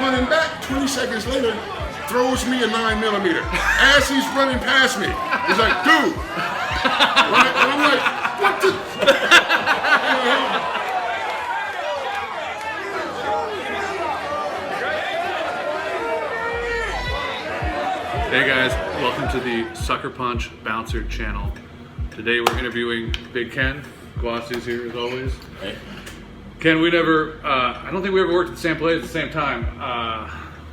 running back. 20 seconds later, throws me a 9mm. As he's running past me, he's like, dude. Right? And I'm like, what the? Hey guys, welcome to the Sucker Punch Bouncer channel. Today we're interviewing Big Ken. Kewesi's here as always. Hey. Ken, we never, I don't think we ever worked at the same place at the same time.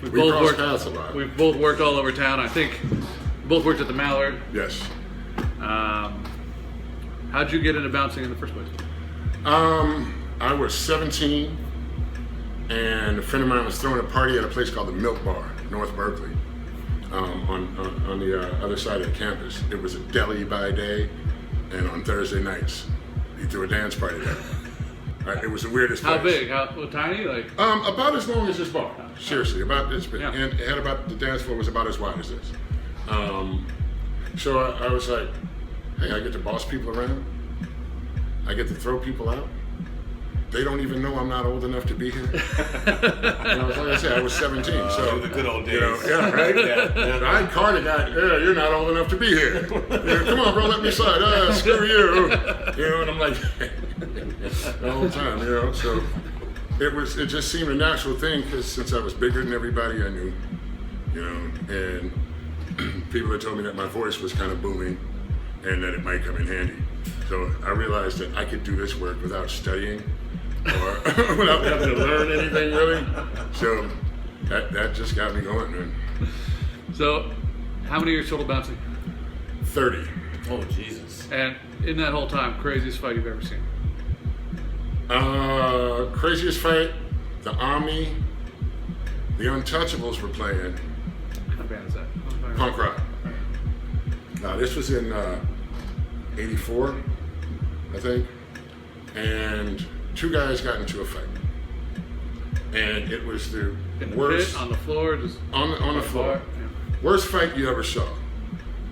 We've both worked all over town. I think we both worked at the Mallard. Yes. How'd you get into bouncing in the first place? I was 17, and a friend of mine was throwing a party at a place called the Milk Bar, North Berkeley, on the other side of the campus. It was a deli by day, and on Thursday nights, he threw a dance party there. It was the weirdest place. How big? How tiny? Like about as long as this bar. Seriously, about this big. Yeah. And it had about, the dance floor was about as wide as this. So I was like, hey, I get to boss people around. I get to throw people out. They don't even know I'm not old enough to be here. And like I said, I was 17. So the good old days. You know, yeah, right? Yeah. I'd card a guy, yeah, you're not old enough to be here. Yeah, come on, bro, let me slide. Screw you. You know, and I'm like, the whole time, you know. So it just seemed a natural thing, because since I was bigger than everybody I knew, you know, and people had told me that my voice was kind of booming and that it might come in handy. So I realized that I could do this work without studying or without having to learn anything really. So that just got me going, man. So, how many years total bouncing? 30. Oh, Jesus. And in that whole time, craziest fight you've ever seen? Craziest fight, the Army, the Untouchables were playing. What kind of band is that? Punk rock. This was in 84, I think, and two guys got into a fight, and it was the worst. Pit, on the floor, just on the floor. Yeah. Worst fight you ever saw.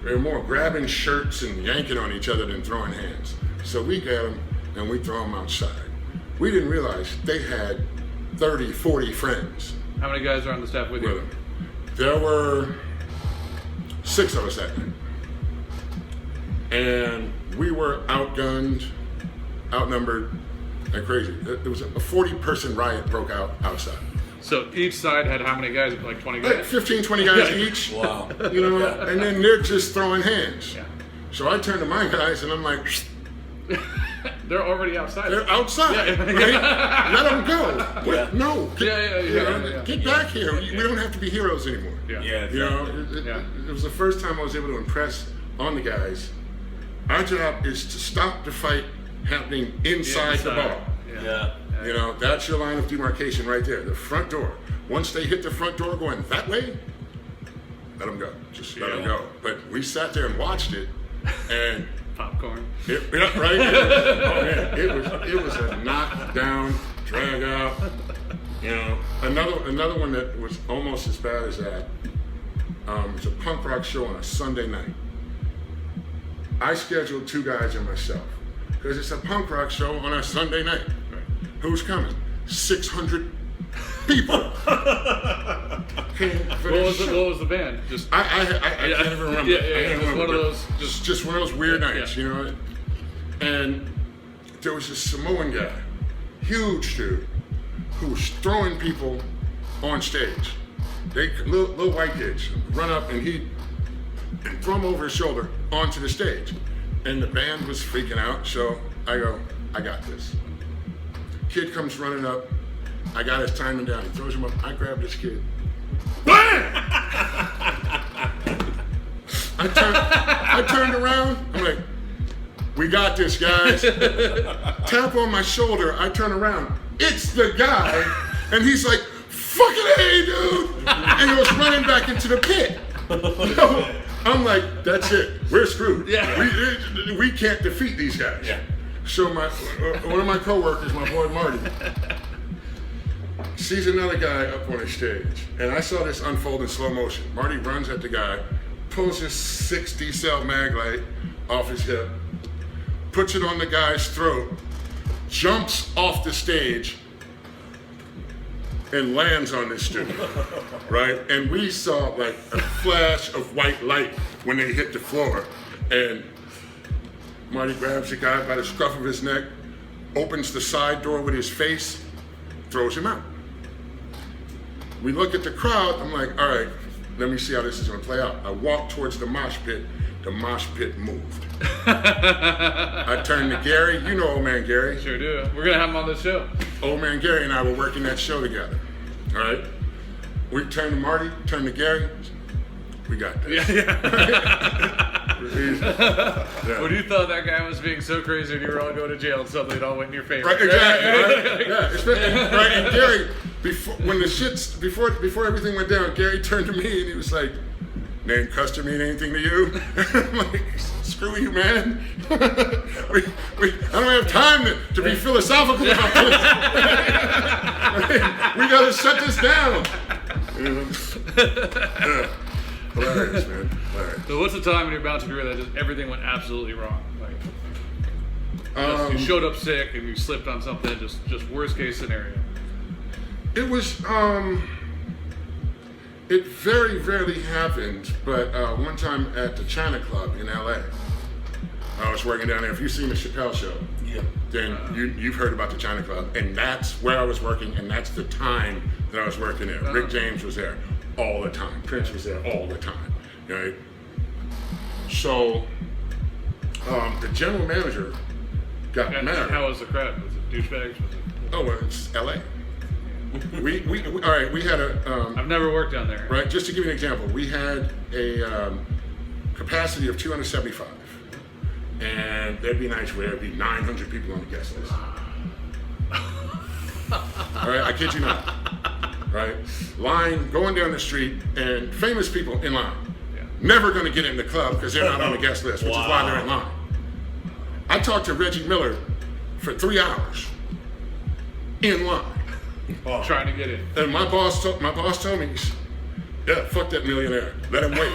They were more grabbing shirts and yanking on each other than throwing hands. So we get them and we throw them outside. We didn't realize they had 30, 40 friends How many guys are on the staff with you? with them. There were 6 of us that night. And we were outgunned, outnumbered, and crazy. It was a 40-person riot broke out outside. So each side had how many guys? Like 20 guys? Like 15, 20 guys each. Wow. You know, and then they're just throwing hands. Yeah. So I turned to my guys and I'm like, They're already outside. they're outside, Yeah. right? Let them go. Yeah. No, Yeah. get back here. We don't have to be heroes anymore. Yeah. Yeah. You know, Yeah. it was the first time I was able to impress on the guys. Our job is to stop the fight happening inside the bar. Yeah. You know, that's your line of demarcation right there, the front door. Once they hit the front door going that way, let them go. Just let them go. But we sat there and watched it, and Popcorn. right? Oh man, it was a knockdown, drag out. You know, another one that was almost as bad as that. It was a punk rock show on a Sunday night. I scheduled 2 guys and myself because it's a punk rock show on a Sunday night. Right. Who's coming? 600 people. What was the band? Just I can't even remember. Just one of those. Just one of those weird nights, you know. And there was this Samoan guy, huge dude, who was throwing people on stage. They little white kids run up and he'd throw them over his shoulder onto the stage. And the band was freaking out, so I go, I got this. Kid comes running up. I got his timing down. He throws him up. I grab this kid. Bam! I turned around. I'm like, we got this, guys. Tap on my shoulder. I turn around. It's the guy. And he's like, fucking hey, dude. And goes running back into the pit. So, I'm like, that's it. We're screwed. Yeah. We can't defeat these guys. Yeah. So one of my coworkers, my boy Marty, sees another guy up on a stage, and I saw this unfold in slow motion. Marty runs at the guy, pulls his 60 cell mag light off his hip, puts it on the guy's throat, jumps off the stage, and lands on this dude, right? And we saw like a flash of white light when they hit the floor. And Marty grabs the guy by the scruff of his neck, opens the side door with his face, throws him out. We look at the crowd, I'm like, all right, let me see how this is gonna play out. I walk towards the mosh pit moved. I turned to Gary, you know old man Gary. Sure do. We're gonna have him on the show. Old man Gary and I were working that show together, all right? We turned to Marty, turned to Gary, we got this. When you thought that guy was being so crazy and you were all going to jail and suddenly it all went in your favor. Right, exactly. Right? Right. And Gary, before everything went down, Gary turned to me and he was like, "Name Custer mean anything to you?" I'm like, "Screw you, man. I don't have time to be philosophical about this. We gotta shut this down." Hilarious, man. Hilarious. So what's the time in your bouncing career that just everything went absolutely wrong? Like, you showed up sick and you slipped on something, just worst case scenario. It was, it very rarely happened, but one time at the China Club in LA, I was working down there. If you've seen the Chappelle Show, then you've heard about the China Club, and that's where I was working, and that's the time that I was working there. Rick James was there all the time. Prince was there all the time, right? So the general manager got mad. How was the crowd? Was it douchebags? Was it? Oh, well, it's LA. we all right. We had a. I've never worked down there. Right. Just to give you an example, we had a capacity of 275, and there'd be nights where there'd be 900 people on the guest list. All right, I kid you not. Right, line going down the street, and famous people in line. Never going to get in the club because they're not on the guest list, which is why they're in line. I talked to Reggie Miller for 3 hours in line. Trying to get in. And my boss told me, "Yeah, fuck that millionaire. Let him wait."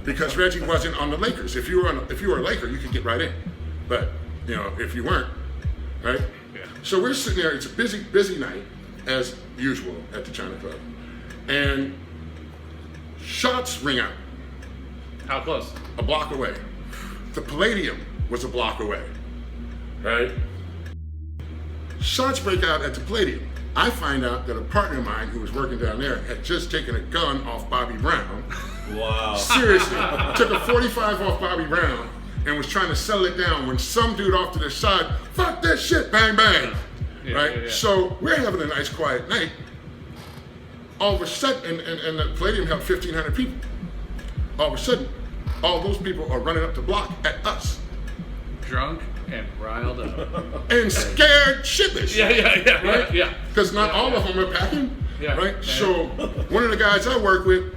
Because Reggie wasn't on the Lakers. If you were a Laker, you could get right in. But if you weren't, right? Yeah. So we're sitting there. It's a busy night, as usual at the China Club, and shots ring out. How close? A block away. The Palladium was a block away, right? Shots break out at the Palladium. I find out that a partner of mine who was working down there had just taken a gun off Bobby Brown. Wow. Seriously. Took a 45 off Bobby Brown and was trying to settle it down when some dude off to the side, "Fuck that shit, bang, bang." Right? Yeah. So we're having a nice quiet night. All of a sudden, and the Palladium held 1,500 people. All of a sudden, all those people are running up the block at us. Drunk and riled up. And scared shitless. Yeah. Right? Yeah. Because not all of them are packing. Yeah. Right? Yeah. So one of the guys I work with,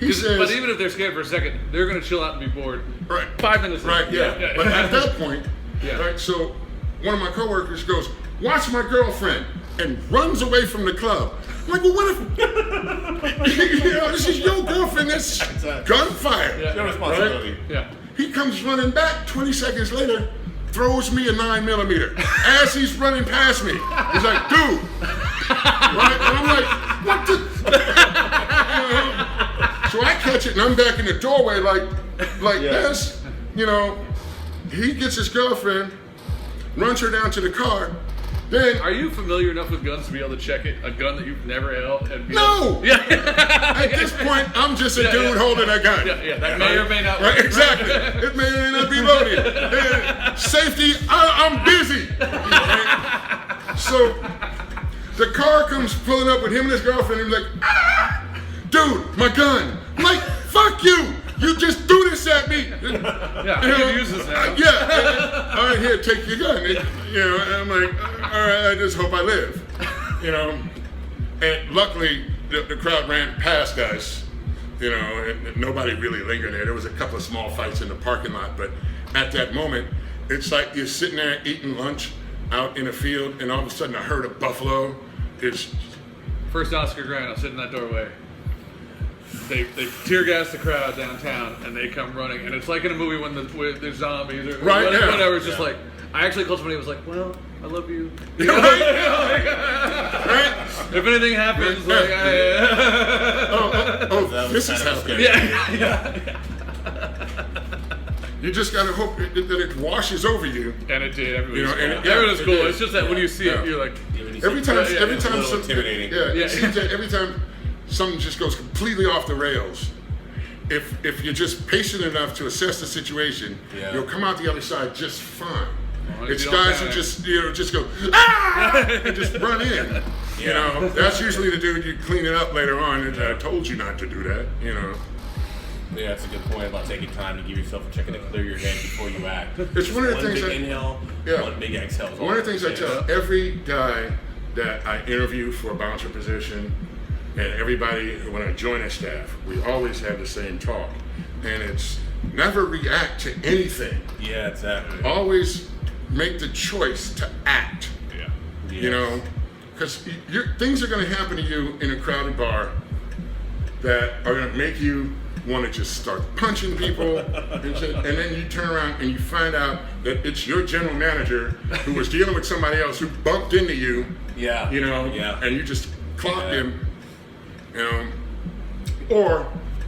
he says. But even if they're scared for a second, they're going to chill out and be bored. Right. 5 minutes later. Right, yeah. But at that point, Yeah. right, so one of my coworkers goes, "Watch my girlfriend," and runs away from the club. I'm like, well, what if, this is your girlfriend, that's gunfire. Yeah. Your responsibility. Right? Yeah. He comes running back 20 seconds later, throws me a 9mm as he's running past me. He's like, "Dude." Right? And I'm like, "What the?" So I catch it and I'm back in the doorway like this. He gets his girlfriend, runs her down to the car. Then Are you familiar enough with guns to be able to check it? A gun that you've never held? And be no. Yeah. At this point, I'm just a dude holding a gun. Yeah. That may or may not work. Right, exactly. It may or may not be loaded. Safety, I'm busy. Right? So the car comes pulling up with him and his girlfriend, and he's like, "Ah, dude, my gun." I'm like, "Fuck you. You just threw this at me." Yeah, I can use this now. All right, here, take your gun. And I'm like, all right, I just hope I live. And luckily, the crowd ran past us, and nobody really lingered there. There was a couple of small fights in the parking lot, but at that moment, it's like you're sitting there eating lunch out in a field, and all of a sudden a herd of buffalo is... First Oscar Grant, I'll sit in that doorway. They tear gas the crowd downtown, and they come running, and it's like in a movie when there's zombies or whatever. It's just like, I actually called somebody who was like, "Well, I love you." Right? If anything happens, like, this is happening. yeah. You just gotta hope that it washes over you. And it did. You know, Everybody's cool. It's just that when you see it, you're like, every time something intimidating. It seems that every time something just goes completely off the rails, if you're just patient enough to assess the situation, you'll come out the other side just fine. It's guys who just go and just run in. You know, that's usually the dude you clean it up later on. And I told you not to do that. You know. Yeah, that's a good point about taking time to give yourself a second to clear your head before you act. It's one of the things big inhale, one big exhale. One of the things I tell every guy that I interview for a bouncer position, and everybody when I join a staff, we always have the same talk, and it's never react to anything. Yeah, exactly. Always make the choice to act. Yeah. You know, because things are going to happen to you in a crowded bar that are going to make you want to just start punching people, and then you turn around and you find out that it's your general manager who was dealing with somebody else who bumped into you. Yeah. You know, and you just clocked him. You know, or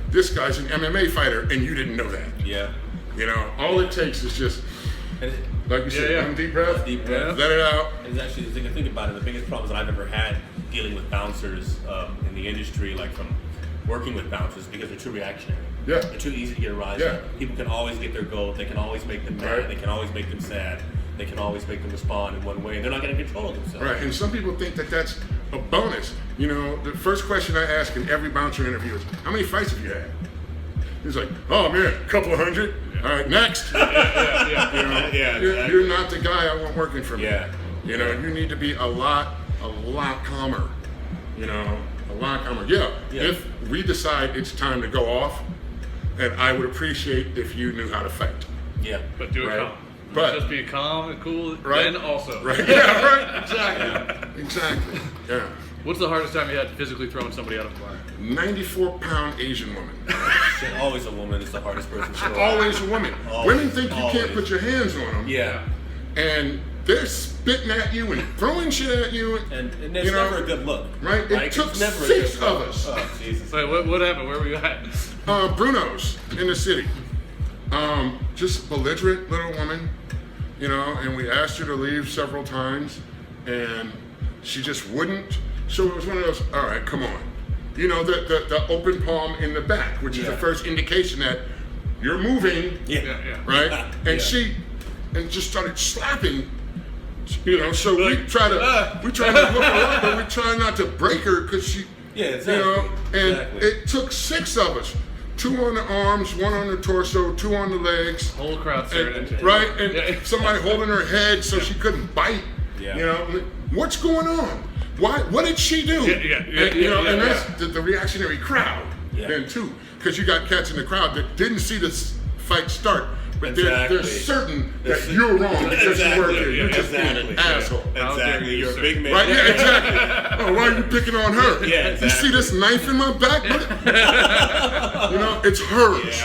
this guy's an MMA fighter and you didn't know that. Yeah. You know, all it takes is just, like you said, one deep breath, let it out. It's actually, the thing to think about it, the biggest problems that I've ever had dealing with bouncers in the industry, like from working with bouncers, because they're too reactionary. Yeah. They're too easy to get a rise on. People can always get their goal. They can always make them mad. They can always make them sad. They can always make them respond in one way. And they're not going to control themselves. Right. And some people think that that's a bonus. You know, the first question I ask in every bouncer interview is, how many fights have you had? He's like, oh man, a couple of hundred. All right, next. You know, you're not the guy I want working for me. You know, you need to be a lot calmer. You know, a lot calmer. If we decide it's time to go off, and I would appreciate if you knew how to fight. Yeah, but do it calm. But just be calm and cool. Then also. Exactly. Exactly. Yeah. What's the hardest time you had physically throwing somebody out of the bar? 94-pound Asian woman. Always a woman is the hardest person to throw. Always a woman. Women think you can't put your hands on them. Yeah. And they're spitting at you and throwing shit at you. And it's never a good look. Right? It took 6 of us. Oh, Jesus. Wait, what happened? Where were you at? Bruno's in the city. Just belligerent little woman, you know, and we asked her to leave several times, and she just wouldn't. So it was one of those, all right, come on. You know, the open palm in the back, which is the first indication that you're moving, right? And she just started slapping, you know, so we try to look her up, but we try not to break her because she, you know, and it took 6 of us. 2 on the arms, 1 on the torso, 2 on the legs. Whole crowd staring at you. Right? And somebody holding her head so she couldn't bite. You know, what's going on? Why? What did she do? And that's the reactionary crowd then too. Because you got cats in the crowd that didn't see this fight start. But they're certain that you're wrong because you work here. You're just being an asshole. Exactly. You're a big man. Right? Yeah, exactly. Oh, why are you picking on her? You see this knife in my back? You know, it's hers.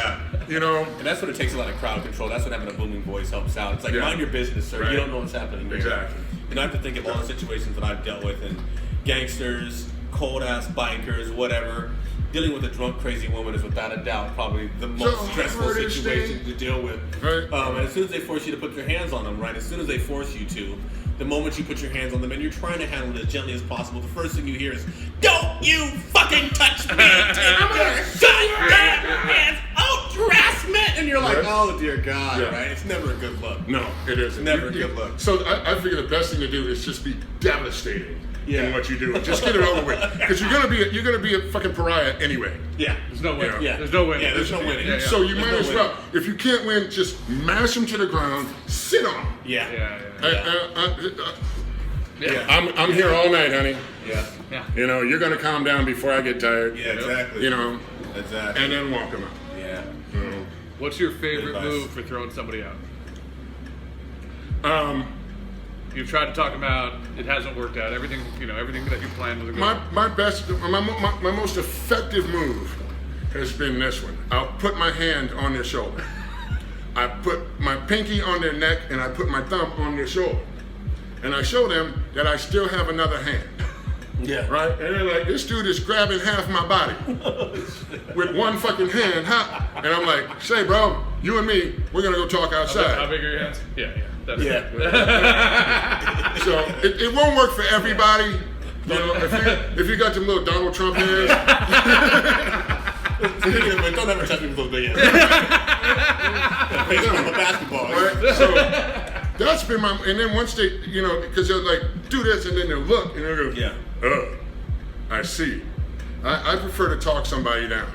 You know? And that's what it takes, a lot of crowd control. That's what having a booming voice helps out. It's like, mind your business, sir. You don't know what's happening here. Exactly. And I have to think of all the situations that I've dealt with, and gangsters, cold-ass bikers, whatever. Dealing with a drunk, crazy woman is without a doubt probably the most stressful situation to deal with. And as soon as they force you to put your hands on them, right? As soon as they force you to, the moment you put your hands on them and you're trying to handle it as gently as possible, the first thing you hear is, "Don't you fucking touch me! Take your goddamn hands out, harassment!" And you're like, "Oh dear God!" Right? It's never a good look. No, it isn't. Never a good look. So I figure the best thing to do is just be devastating. In what you do, just get it over with, because you're gonna be a fucking pariah anyway. There's no winning. There's no winning. There's no winning. So you might as well, if you can't win, just mash them to the ground, sit on them. I'm here all night, honey. You know, you're gonna calm down before I get tired. Exactly. You know. Exactly. And then walk them out. What's your favorite move for throwing somebody out? You've tried to talk them out. It hasn't worked out. Everything that you planned was a good one. My most effective move has been this one. I'll put my hand on their shoulder. I put my pinky on their neck, and I put my thumb on their shoulder. And I show them that I still have another hand. Yeah. Right? And they're like, this dude is grabbing half my body with one fucking hand. And I'm like, say, bro, you and me, we're going to go talk outside. How big are your hands? Yeah. That's Yeah. So it won't work for everybody. You know, if you got them little Donald Trump hands. Don't ever touch me with those big hands. I'm a basketball. Right? So that's been my, and then once they, you know, because they're like, do this, and then they'll look, and they'll go, Yeah. I see. I prefer to talk somebody down.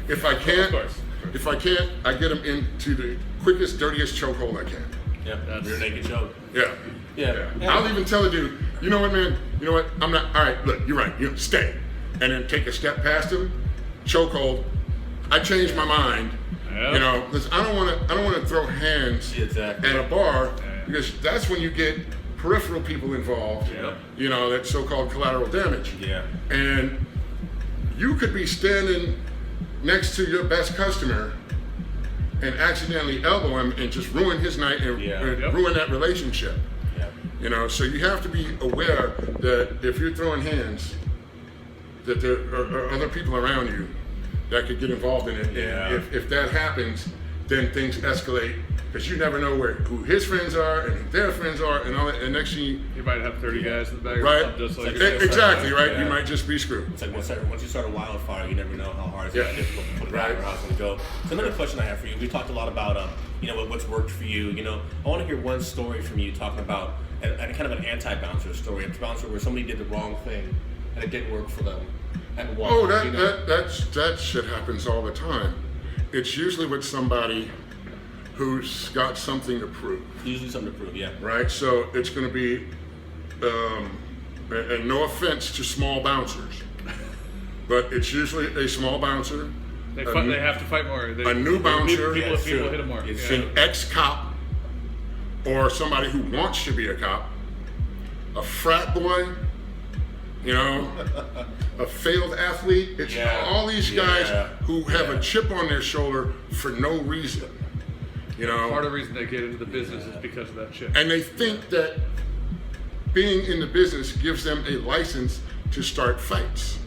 If I can't, Of course. if I can't, I get them into the quickest, dirtiest chokehold I can. Yeah. Rear naked choke. Yeah. Yeah. I'll even tell the dude, you know what, man? You know what? I'm not. All right, look, you're right. You stay, and then take a step past him, chokehold. I changed my mind. Yep. You know, because I don't want to throw hands Exactly. at a bar Yeah. because that's when you get peripheral people involved. Yep. You know, that so-called collateral damage. Yeah. And you could be standing next to your best customer and accidentally elbow him and just ruin his night and, Yeah. and Yep. ruin that relationship. Yeah. You know, so you have to be aware that if you're throwing hands, that there are other people around you that could get involved in it. Yeah. And if that happens, then things escalate because you never know who his friends are and who their friends are and all that. And next thing You might have 30 guys in the back of right? the club just like It's you. like- Exactly, right? Yeah. You might just be screwed. It's like once you start a wildfire, you never know how hard it's Yeah. going to difficult to put it out or how it's going to go. So another question I have for you, we talked a lot about, what's worked for you. You know, I want to hear one story from you talking about and kind of an anti-bouncer story, a bouncer where somebody did the wrong thing and it didn't work for them. And why? Oh, you know? that shit happens all the time. It's usually with somebody who's got something to prove, Usually something to prove, yeah. right? So it's going to be, and no offense to small bouncers, but it's usually a small bouncer, They have to fight more. a new bouncer, People Yeah, it's true. hit them more. It's Yeah. an ex-cop, or somebody who wants to be a cop, a frat boy, you know, a failed athlete. It's Yeah. all these guys Yeah. who have Yeah. a chip on their shoulder for no reason, you know. Part of the reason they get into the business is because of that shit. And they think that being in the business gives them a license to start fights.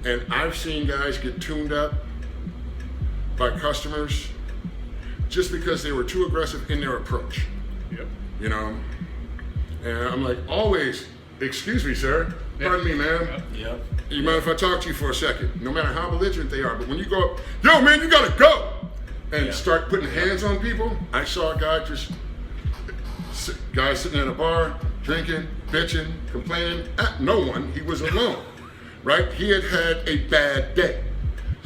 And I've seen guys get tuned up by customers just because they were too aggressive in their approach, Yep. you know. And I'm like, always, excuse me, sir. Pardon me, ma'am. Yep. Yep. You mind if I talk to you for a second? No matter how belligerent they are, but when you go up, yo, man, you gotta go, and Yeah. start putting hands on people. I saw a guy guy sitting at a bar, drinking, bitching, complaining at no one. He was alone, right? He had had a bad day,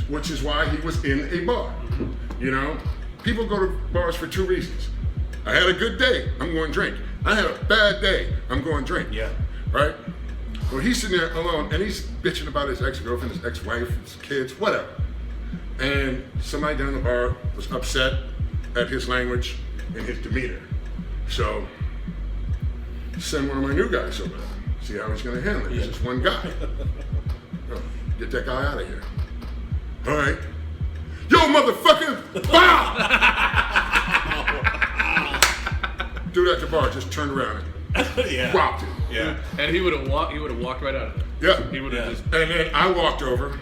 which is why he was in a bar. You know, people go to bars for two reasons. I had a good day, I'm going to drink. I had a bad day, I'm going to drink. Yeah. Right? Well, he's sitting there alone, and he's bitching about his ex-girlfriend, his ex-wife, his kids, whatever. And somebody down the bar was upset at his language and his demeanor. So, send one of my new guys over there, see how he's going to handle it. He's just one guy. Oh, get that guy out of here. All right. Yo, motherfucker! Bow! Dude at the bar just turned around and Yeah. dropped it. Yeah. And he would have walked right out of there. Yeah. He would have Yeah. just. And then I walked over.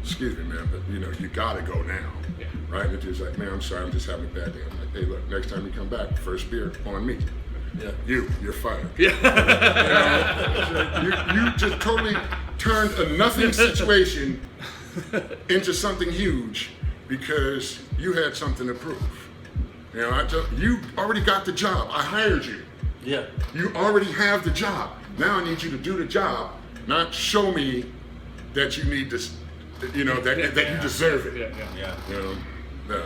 Excuse me, man, but you know, you gotta go now. Yeah. Right? And the dude's like, man, I'm sorry, I'm just having a bad day. I'm like, hey, look, next time you come back, first beer on me. Yeah. You're fired. Yeah. You just totally turned a nothing situation into something huge because you had something to prove. You know, you already got the job. I hired you. Yeah. You already have the job. Now I need you to do the job, not show me that you need this, you know, that you deserve it. Yeah. Yeah. You know,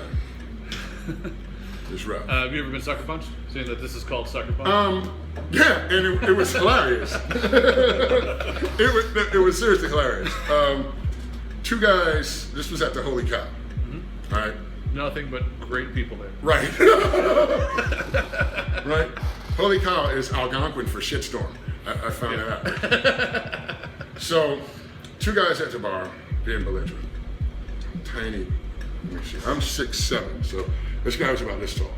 it's rough. Have you ever been sucker punched? Seeing that this is called sucker punch. Yeah, and it was hilarious. it was seriously hilarious. Two guys. This was at the Holy Cow. Mm-hmm. All right. Nothing but great people there. Right. Right. Holy Cow is Algonquin for shitstorm. I found that out. So, two guys at the bar being belligerent. Tiny. Let me see. I'm 6'7", so this guy was about this tall,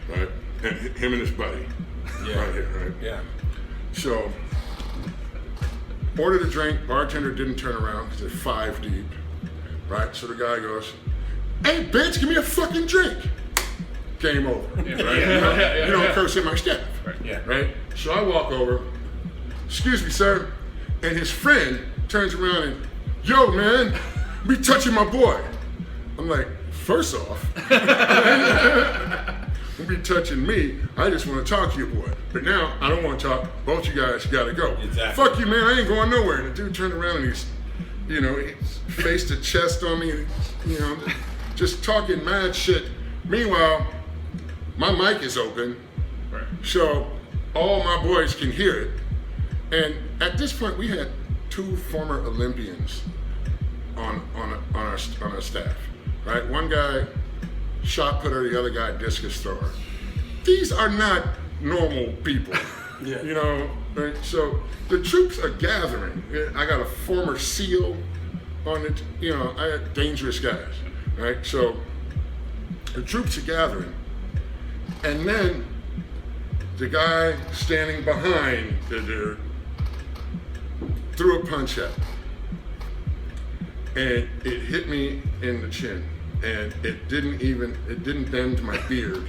right? And him and his buddy, Yeah. right here, right? Yeah. So, ordered a drink. Bartender didn't turn around because they're 5 deep, right? So the guy goes, "Hey, bitch, give me a fucking drink." Game over, right? You don't curse at my staff, right? So I walk over, "Excuse me, sir," and his friend turns around and, "Yo, man, be touching my boy." I'm like, first off, don't be touching me. I just want to talk to your boy. But now I don't want to talk. Both you guys gotta go. Exactly. Fuck you, man. I ain't going nowhere. And the dude turned around and he's face to chest on me, and just talking mad shit. Meanwhile, my mic is open, so all my boys can hear it. And at this point, we had 2 former Olympians on our staff, right? One guy shot putter, the other guy discus thrower. These are not normal people, right? So the troops are gathering. I got a former SEAL on it, I had dangerous guys, right? So the troops are gathering, and then the guy standing behind the dude threw a punch at me, and it hit me in the chin, and it didn't bend my beard.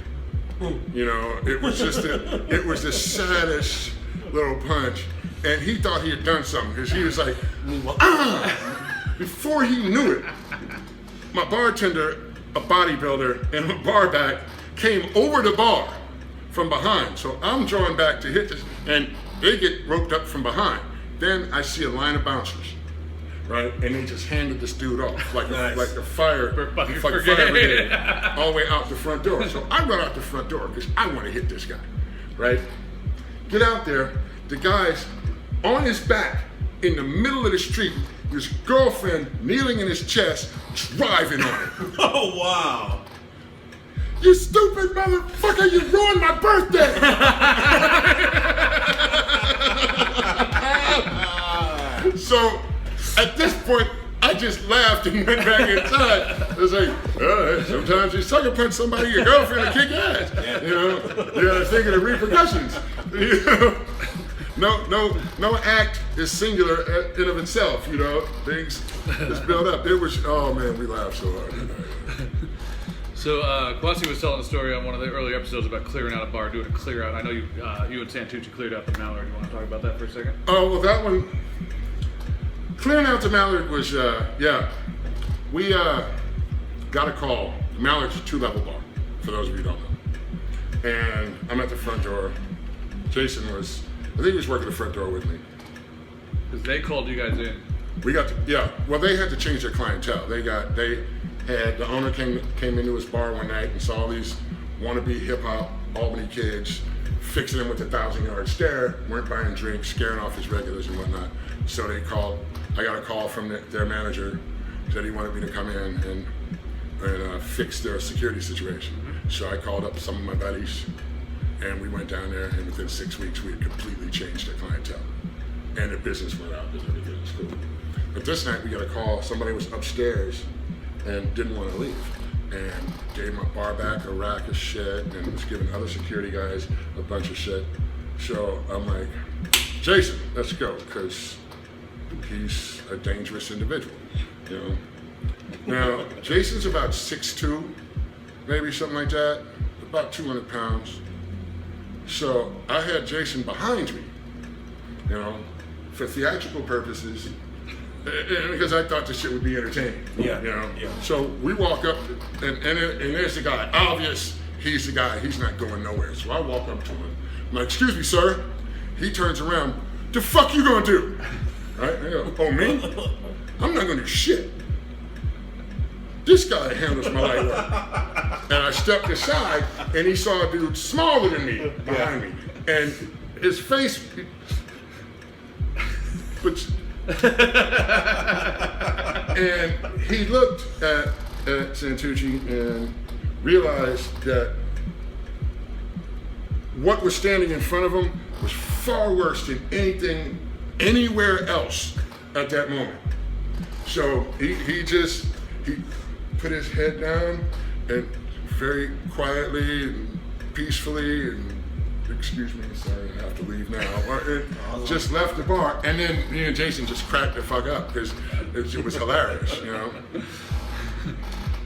It was the saddest little punch, and he thought he had done something because he was like, "Ah!" Before he knew it, my bartender, a bodybuilder, and a bar back came over the bar from behind. So I'm drawing back to hit this, and they get roped up from behind. Then I see a line of bouncers, right? And they just handed this dude off like a fire brigade, all the way out the front door. So I run out the front door because I want to hit this guy, right? Get out there, the guy's on his back in the middle of the street, his girlfriend kneeling in his chest, driving on him. Oh, wow. "You stupid motherfucker, you ruined my birthday!" So at this point, I just laughed and went back inside. I was like, sometimes you sucker punch somebody, your girlfriend, and kick ass. You gotta think of the repercussions. No act is singular in of itself. Things just build up. It was, oh man, we laughed so hard. So Kewesi was telling a story on one of the earlier episodes about clearing out a bar, doing a clear out. I know you and Santucci cleared out the Mallard. You want to talk about that for a second? Oh, well, that one, clearing out the Mallard was, we got a call. The Mallard's a 2-level bar, for those of you who don't know. And I'm at the front door. Jason I think he was working the front door with me. Because they called you guys in. Well, they had to change their clientele. The owner came into his bar one night and saw these wannabe hip-hop Albany kids fixing him with a 1,000-yard stare, weren't buying drinks, scaring off his regulars and whatnot. So I got a call from their manager, said he wanted me to come in and fix their security situation. So I called up some of my buddies, and we went down there, and within 6 weeks, we had completely changed their clientele. And the business went out, and everything was cool. But this night, we got a call, somebody was upstairs and didn't want to leave, and gave my bar back a rack of shit, and was giving other security guys a bunch of shit. So I'm like, "Jason, let's go," because he's a dangerous individual, Now, Jason's about 6'2", maybe something like that, about 200 pounds. So I had Jason behind me, for theatrical purposes, because I thought this shit would be entertaining. So we walk up, and there's the guy. Obvious, he's the guy. He's not going nowhere. So I walk up to him. I'm like, "Excuse me, sir." He turns around. "The fuck you gonna do?" Right? I go, "Oh, me? I'm not gonna do shit. This guy handles my light work." And I stepped aside, and he saw a dude smaller than me behind me, and his face. And he looked at Santucci and realized that what was standing in front of him was far worse than anything anywhere else at that moment. So he put his head down and very quietly and peacefully and excuse me, sorry, I have to leave now. Or just left the bar, and then me and Jason just cracked the fuck up because it was hilarious, you know.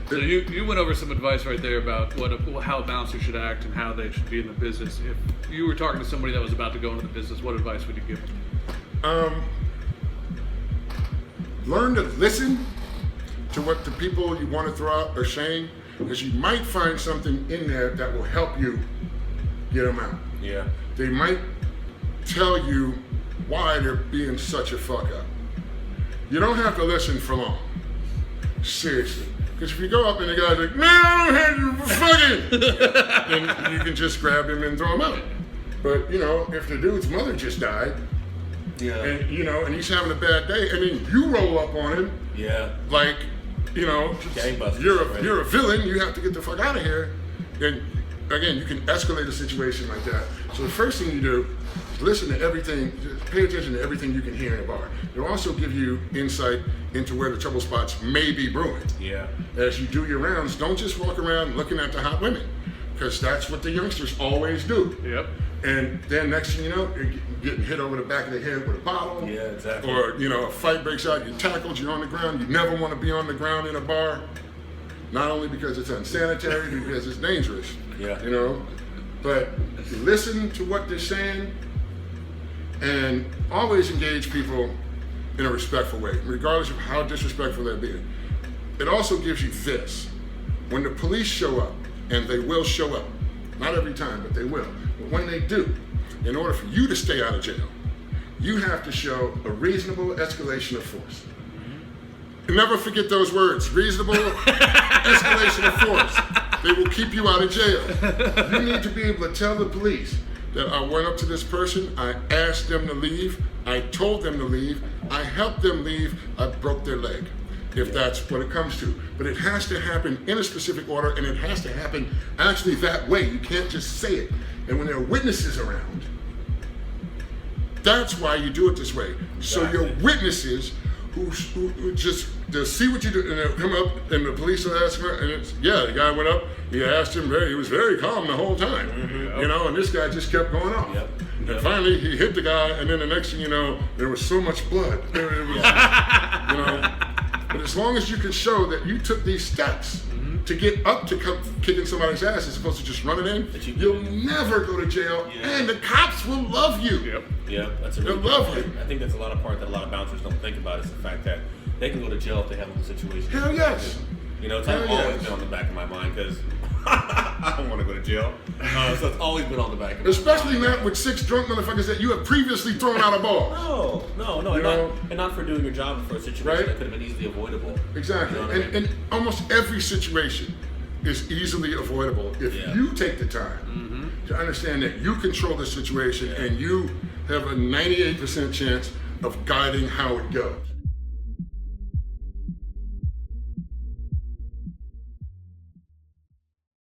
So you went over some advice right there about how bouncers should act and how they should be in the business. If you were talking to somebody that was about to go into the business, what advice would you give them? Learn to listen to what the people you want to throw out are saying, because you might find something in there that will help you get them out. Yeah. They might tell you why they're being such a fuck up. You don't have to listen for long. Seriously. Because if you go up and the guy's like, no, I don't have you fucking, then you can just grab him and throw him out. But, you know, if the dude's mother just died, Yeah. and, you know, and he's having a bad day, and then you roll up on him, Yeah. like, you know, Gangbusters, you're a villain, you have to get the fuck out of here. And again, you can escalate a situation like that. So the first thing you do is listen to everything, just pay attention to everything you can hear in a bar. It'll also give you insight into where the trouble spots may be brewing. Yeah. As you do your rounds, don't just walk around looking at the hot women, because that's what the youngsters always do. Yep. And then next thing you know, you're getting hit over the back of the head with a bottle. Yeah, exactly. Or, you know, a fight breaks out, you're tackled, you're on the ground. You never want to be on the ground in a bar. Not only because it's unsanitary, because it's dangerous. Yeah. You know? But listen to what they're saying and always engage people in a respectful way, regardless of how disrespectful they're being. It also gives you this. When the police show up, and they will show up, not every time, but they will. But when they do, in order for you to stay out of jail, you have to show a reasonable escalation of force. And never forget those words, reasonable escalation of force. They will keep you out of jail. You need to be able to tell the police that I went up to this person, I asked them to leave, I told them to leave, I helped them leave, I broke their leg. If that's what it comes to. But it has to happen in a specific order, and it has to happen actually that way. You can't just say it. And when there are witnesses around, that's why you do it this way. So your witnesses who just, they'll see what you do, and they'll come up, and the police will ask her, and it's, yeah, the guy went up, he asked him, he was very calm the whole time, you know, and this guy just kept going off. Yep. And finally, he hit the guy, and then the next thing you know, there was so much blood. It was, you know. But as long as you can show that you took these steps to get up to come kicking somebody's ass as opposed to just running in, you'll never go to jail, and the cops will love you. Yep. Yeah, that's a really They'll love good you. point. I think that's a lot of part that a lot of bouncers don't think about is the fact that they can go to jail if they handle the situation. Hell yes. You know, it's Hell always yes. been on the back of my mind because I don't want to go to jail. So it's always been on the back of my Especially mind. not with 6 drunk motherfuckers that you have previously thrown out of bars. No, You know? and not for doing your job, but for a situation Right? that could have been easily avoidable. Exactly. You know what I mean? And almost every situation is easily avoidable if you take the time to understand that you control the situation and you have a 98% chance of guiding how it goes.